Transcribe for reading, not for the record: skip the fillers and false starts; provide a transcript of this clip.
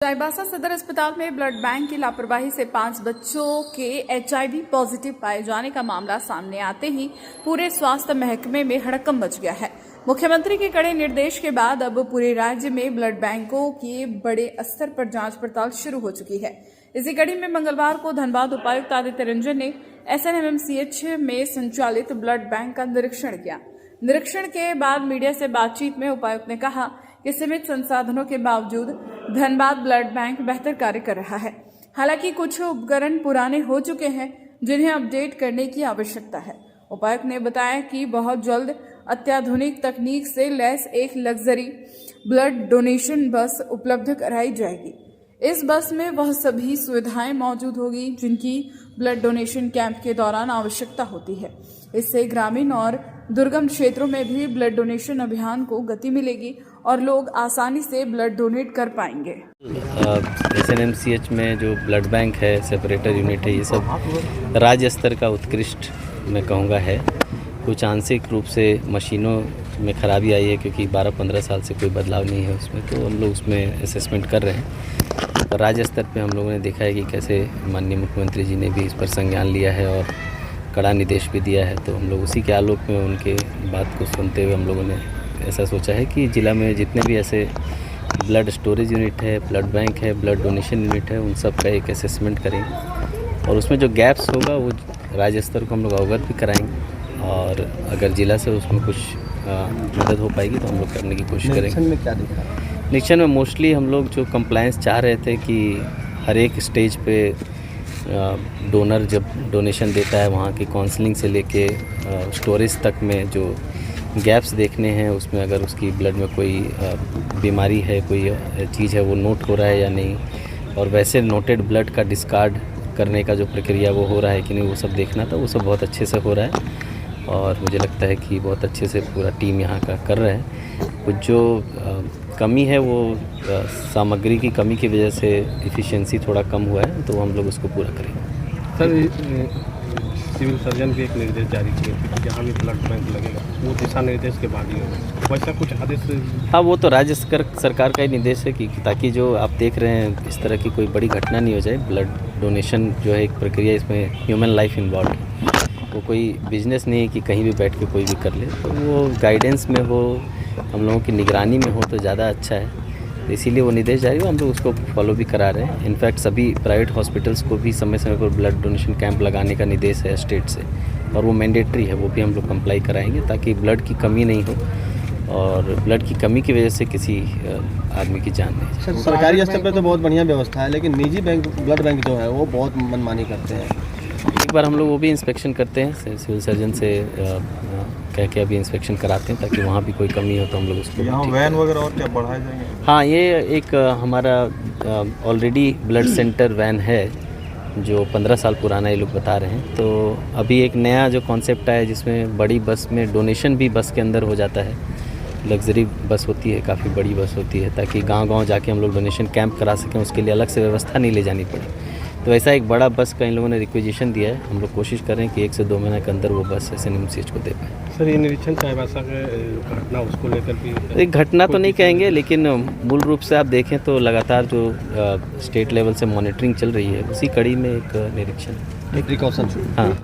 चाईबासा सदर अस्पताल में ब्लड बैंक की लापरवाही से 5 बच्चों के HIV पॉजिटिव पाए जाने का मामला सामने आते ही पूरे स्वास्थ्य महकमे में हड़कंप मच गया है। मुख्यमंत्री के कड़े निर्देश के बाद अब पूरे राज्य में ब्लड बैंकों की बड़े स्तर पर जांच पड़ताल शुरू हो चुकी है। इसी कड़ी में मंगलवार को धनबाद उपायुक्त आदित्य रंजन ने SNMMCH में संचालित ब्लड बैंक का निरीक्षण किया। निरीक्षण के बाद मीडिया से बातचीत में उपायुक्त ने कहा कि सीमित संसाधनों के बावजूद धनबाद ब्लड बैंक बेहतर कार्य कर रहा है। हालांकि कुछ उपकरण पुराने हो चुके हैं जिन्हें अपडेट करने की आवश्यकता है। उपायुक्त ने बताया कि बहुत जल्द अत्याधुनिक तकनीक से लैस एक लग्जरी ब्लड डोनेशन बस उपलब्ध कराई जाएगी। इस बस में वह सभी सुविधाएं मौजूद होगी जिनकी ब्लड डोनेशन कैंप के दौरान आवश्यकता होती है। इससे ग्रामीण और दुर्गम क्षेत्रों में भी ब्लड डोनेशन अभियान को गति मिलेगी और लोग आसानी से ब्लड डोनेट कर पाएंगे। SNMCH में जो ब्लड बैंक है, सेपरेटर यूनिट है, ये सब राज्य स्तर का उत्कृष्ट मैं कहूँगा है। कुछ आंशिक रूप से मशीनों में खराबी आई है क्योंकि 12-15 साल से कोई बदलाव नहीं है उसमें, तो हम लोग उसमें असेसमेंट कर रहे हैं। और राज्य स्तर पे हम लोगों ने देखा है कि कैसे माननीय मुख्यमंत्री जी ने भी इस पर संज्ञान लिया है और कड़ा निर्देश भी दिया है। तो हम लोग उसी के आलोक में उनके बात को सुनते हुए हम लोगों ने ऐसा सोचा है कि ज़िला में जितने भी ऐसे ब्लड स्टोरेज यूनिट है, ब्लड बैंक है, ब्लड डोनेशन यूनिट है, उन सब का एक असेसमेंट करेंगे और उसमें जो गैप्स होगा वो राज्य स्तर को हम लोग अवगत भी कराएंगे और अगर ज़िला से उसमें कुछ मदद हो पाएगी तो हम लोग करने की कोशिश करेंगे। निरीक्षण में क्या देखा? निरीक्षण में मोस्टली हम लोग जो कंप्लायंस चाह रहे थे कि हर एक स्टेज पे डोनर जब डोनेशन देता है वहाँ की काउंसलिंग से लेके स्टोरेज तक में जो गैप्स देखने हैं, उसमें अगर उसकी ब्लड में कोई बीमारी है, कोई चीज़ है, वो नोट हो रहा है या नहीं, और वैसे नोटेड ब्लड का डिस्कार्ड करने का जो प्रक्रिया वो हो रहा है कि नहीं, वो सब देखना था। वो सब बहुत अच्छे से हो रहा है और मुझे लगता है कि बहुत अच्छे से पूरा टीम यहाँ का कर रहा है। कुछ जो कमी है वो सामग्री की कमी की वजह से एफिशिएंसी थोड़ा कम हुआ है, तो हम लोग उसको पूरा करेंगे। सर, सिविल सर्जन भी एक निर्देश जारी किए कि जहाँ भी ब्लड बैंक लगेगा वो दिशा निर्देश के बाद ही होगा, वैसा कुछ आदेश? हाँ, वो तो राज्य सरकार का ही निर्देश है कि ताकि जो आप देख रहे हैं इस तरह की कोई बड़ी घटना नहीं हो जाए। ब्लड डोनेशन जो है एक प्रक्रिया, इसमें ह्यूमन लाइफ इन्वॉल्व है। वो कोई बिजनेस नहीं है कि कहीं भी बैठ के कोई भी कर ले, तो वो गाइडेंस में हो, हम लोगों की निगरानी में हो तो ज़्यादा अच्छा है। इसीलिए वो निर्देश जारी हुआ, हम लोग उसको फॉलो भी करा रहे हैं। इनफैक्ट सभी प्राइवेट हॉस्पिटल्स को भी समय समय पर ब्लड डोनेशन कैंप लगाने का निर्देश है स्टेट से, और वो मैंडेटरी है, वो भी हम लोग कंप्लाई कराएंगे ताकि ब्लड की कमी नहीं हो और ब्लड की कमी की वजह से किसी आदमी की जान नहीं। सर, सरकारी स्तर पर तो बहुत बढ़िया व्यवस्था है, लेकिन निजी बैंक ब्लड बैंक जो है वो बहुत मनमानी करते हैं। एक बार हम लोग वो भी इंस्पेक्शन करते हैं, सिविल सर्जन से कह के अभी इंस्पेक्शन कराते हैं ताकि वहाँ भी कोई कमी हो तो हम लोग उसको यहाँ वैन वगैरह और क्या बढ़ाए जाएंगे? हाँ, ये एक हमारा ऑलरेडी ब्लड सेंटर वैन है जो 15 साल पुराना ये लोग बता रहे हैं। तो अभी एक नया जो कॉन्सेप्ट आया जिसमें बड़ी बस में डोनेशन भी बस के अंदर हो जाता है। लग्जरी बस होती है, काफ़ी बड़ी बस होती है, ताकि गांव-गांव जाके हम लोग डोनेशन कैंप करा सकें, उसके लिए अलग से व्यवस्था नहीं ले जानी पड़े। तो ऐसा एक बड़ा बस का इन लोगों ने रिक्वेजिशन दिया है। हम लोग कोशिश कर रहे हैं कि 1 से 2 महीने के अंदर वो बस SNMCH को दे पाए। सर, ये निरीक्षण चाईबासा के घटना उसको लेकर भी एक घटना तो नहीं कहेंगे, लेकिन मूल रूप से आप देखें तो लगातार जो स्टेट लेवल से मॉनिटरिंग चल रही है उसी कड़ी में एक निरीक्षण, प्रिकॉशन। हाँ।